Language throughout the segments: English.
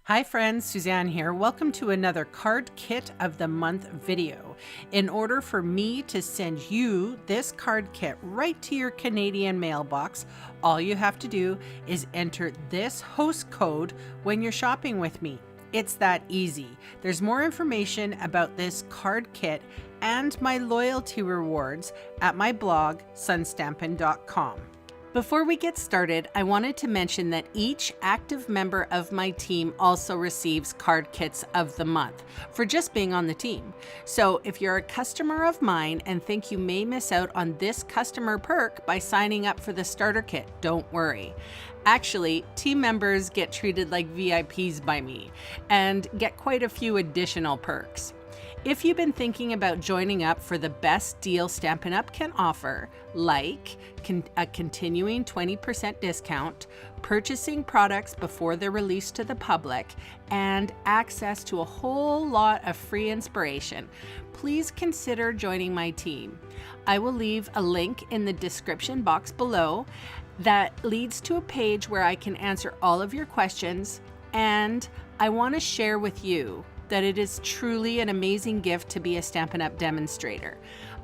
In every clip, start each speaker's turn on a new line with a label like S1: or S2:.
S1: Hi friends, Suzanne here. Welcome to another Card Kit of the Month video. In order for me to send you this card kit right to your Canadian mailbox, all you have to do is enter this host code when you're shopping with me. It's that easy. There's more information about this card kit and my loyalty rewards at my blog, sunstampin.com. Before we get started, I wanted to mention that each active member of my team also receives card kits of the month for just being on the team. So if you're a customer of mine and think you may miss out on this customer perk by signing up for the starter kit, don't worry. Actually, team members get treated like VIPs by me and get quite a few additional perks. If you've been thinking about joining up for the best deal Stampin' Up! Can offer, like a continuing 20% discount, purchasing products before they're released to the public, and access to a whole lot of free inspiration, please consider joining my team. I will leave a link in the description box below that leads to a page where I can answer all of your questions, and I want to share with you that it is truly an amazing gift to be a Stampin' Up! Demonstrator.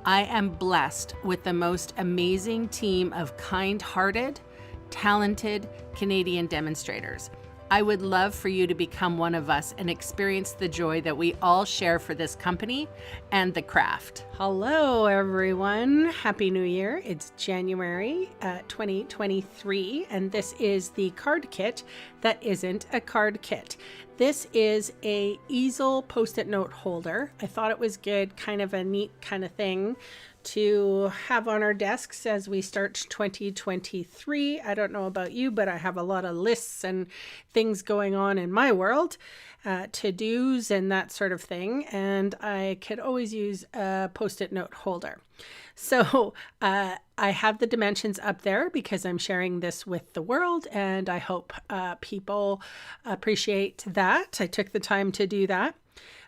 S1: I am blessed with the most amazing team of kind-hearted, talented Canadian demonstrators. I would love for you to become one of us and experience the joy that we all share for this company and the craft. Hello, everyone. Happy New Year. It's January 2023, and this is the card kit that isn't a card kit. This is a easel post-it note holder. I thought it was good, kind of a neat kind of thing to have on our desks as we start 2023. I don't know about you, but I have a lot of lists and things going on in my world, to-dos and that sort of thing, and I could always use a post-it note holder. So I have the dimensions up there because I'm sharing this with the world, and I hope people appreciate that. I took the time to do that.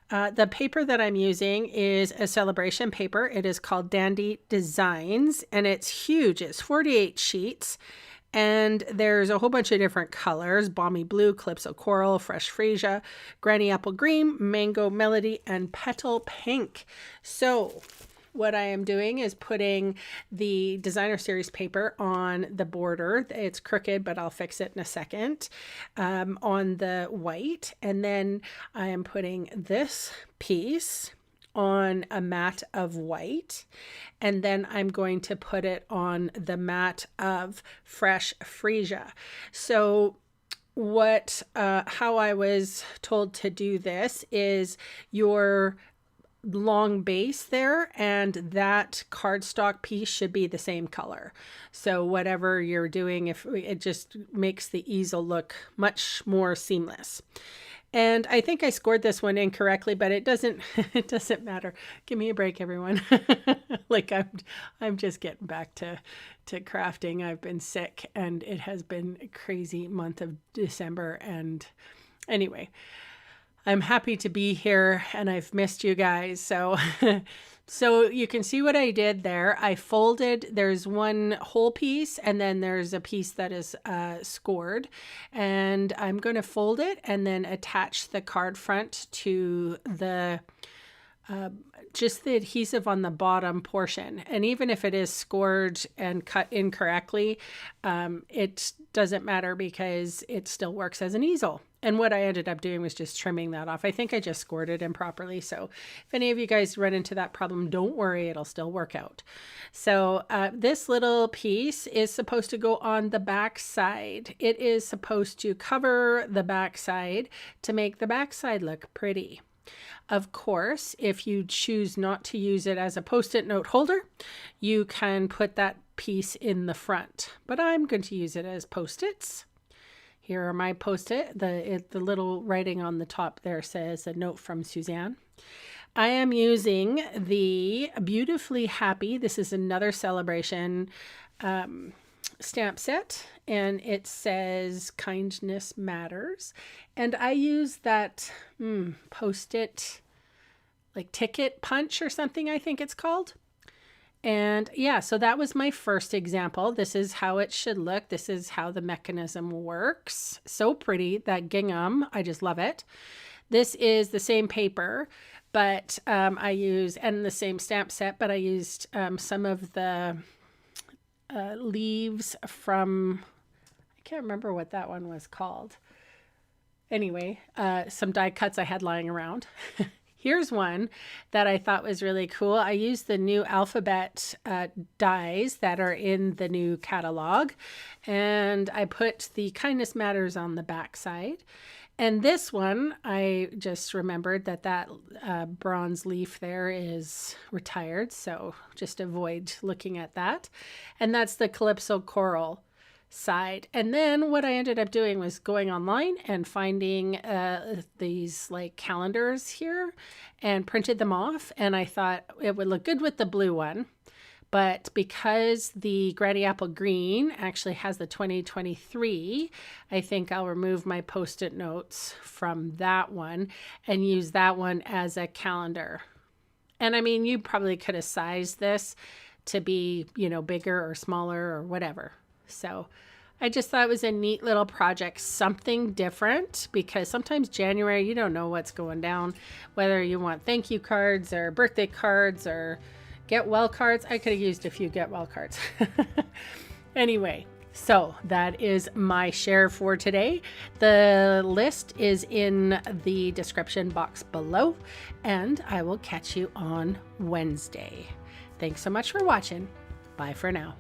S1: The paper that I'm using is a celebration paper. It is called Dandy Designs, and it's huge. It's 48 sheets, and there's a whole bunch of different colors: balmy blue, calypso coral, fresh freesia, granny apple green, mango melody, and petal pink. So what I am doing is putting the designer series paper on the border. It's crooked, but I'll fix it in a second, on the white. And then I am putting this piece on a mat of white. And then I'm going to put it on the mat of fresh freesia. So how I was told to do this is your long base there, and that cardstock piece should be the same color. So whatever you're doing, if it just makes the easel look much more seamless. And I think I scored this one incorrectly, but it doesn't matter. Give me a break, everyone. Like I'm just getting back to crafting. I've been sick, and it has been a crazy month of December. And anyway, I'm happy to be here, and I've missed you guys. So you can see what I did there. I folded, there's one whole piece, and then there's a piece that is scored. And I'm going to fold it and then attach the card front to the just the adhesive on the bottom portion. And even if it is scored and cut incorrectly, it doesn't matter because it still works as an easel. And what I ended up doing was just trimming that off. I think I just scored it improperly. So if any of you guys run into that problem, don't worry, it'll still work out. So this little piece is supposed to go on the back side. It is supposed to cover the back side to make the back side look pretty. Of course, if you choose not to use it as a post-it note holder, you can put that piece in the front. But I'm going to use it as post-its. Here are my post-it. The little writing on the top there says, "A note from Suzanne." I am using the Beautifully Happy. This is another celebration stamp set, and it says kindness matters. And I use that post-it, like ticket punch or something, I think it's called. And yeah, so that was my first example. This is how it should look. This is how the mechanism works. So pretty, that gingham. I just love it. This is the same paper, but I use, and the same stamp set, but I used some of the leaves from, I can't remember what that one was called. Anyway, some die cuts I had lying around. Here's one that I thought was really cool. I used the new alphabet dies that are in the new catalog, and I put the Kindness Matters on the back side. And this one, I just remembered that bronze leaf there is retired, so just avoid looking at that. And that's the Calypso Coral side. And then what I ended up doing was going online and finding these like calendars here and printed them off. And I thought it would look good with the blue one. But because the Granny Apple Green actually has the 2023, I think I'll remove my Post-it notes from that one and use that one as a calendar. And I mean, you probably could have sized this to be, you know, bigger or smaller or whatever. So I just thought it was a neat little project, something different, because sometimes January, you don't know what's going down, whether you want thank you cards or birthday cards or get well cards. I could have used a few get well cards. Anyway, so that is my share for today. The list is in the description box below, and I will catch you on Wednesday. Thanks so much for watching. Bye for now.